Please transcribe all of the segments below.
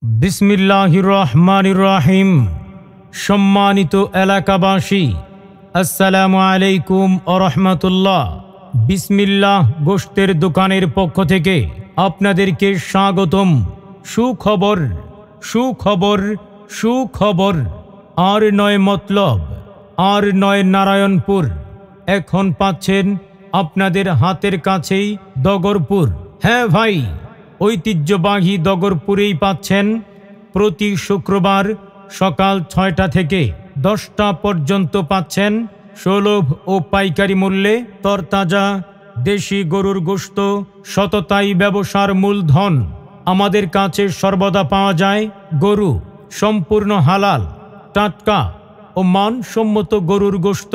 বিসমিল্লাহির রহমানির রহিম। সম্মানিত এলাকাবাসী, আসসালামু আলাইকুম ওয়া রাহমাতুল্লাহ। বিসমিল্লাহ গোশতের দোকানের পক্ষ থেকে আপনাদেরকে স্বাগতম। সুখবর সুখবর সুখবর। আর নয় মতলব, আর নয় নারায়ণপুর, এখন পাচ্ছেন আপনাদের হাতের কাছেই দগরপুর। হ্যাঁ ভাই, ঐতিহ্যবাহী দগরপুরেই পাচ্ছেন প্রতি শুক্রবার সকাল ৬টা থেকে ১০টা পর্যন্ত পাচ্ছেন সুলভ ও পাইকারি মূল্যে তরতাজা দেশি গরুর গোশত। সততাই ব্যবসার মূলধন। আমাদের কাছে সর্বদা পাওয়া যায় গরু সম্পূর্ণ হালাল, টাটকা ও মানসম্মত গরুর গোশত।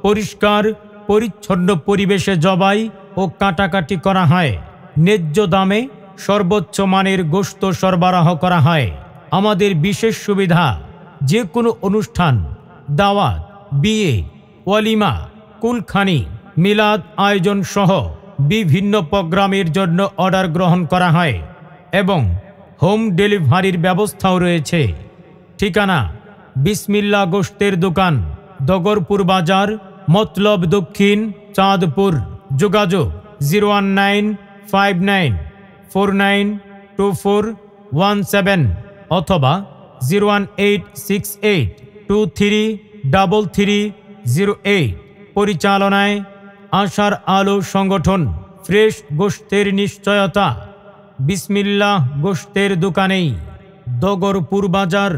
পরিষ্কার পরিচ্ছন্ন পরিবেশে জবাই ও কাটাকাটি করা হয়। ন্যায্য দামে সর্বোচ্চ মানের গোশত সরবরাহ করা হয়। আমাদের বিশেষ সুবিধা, যে কোনো অনুষ্ঠান, দাওয়াত, বিয়ে, ওয়ালিমা, কুলখানি, মিলাদ আয়োজন সহ বিভিন্ন প্রোগ্রামের জন্য অর্ডার গ্রহণ করা হয় এবং হোম ডেলিভারির ব্যবস্থাও রয়েছে। ঠিকানা: বিসমিল্লাহ গোশতের দোকান, দগরপুর বাজার, মতলব দক্ষিণ, চাঁদপুর। যোগাযোগ 01959492417 অথবা 01868233308। পরিচালনায় আশার আলো সংগঠন। ফ্রেশ গোশতের নিশ্চয়তা বিসমিল্লাহ গোশতের দোকানেই, দগরপুর বাজার।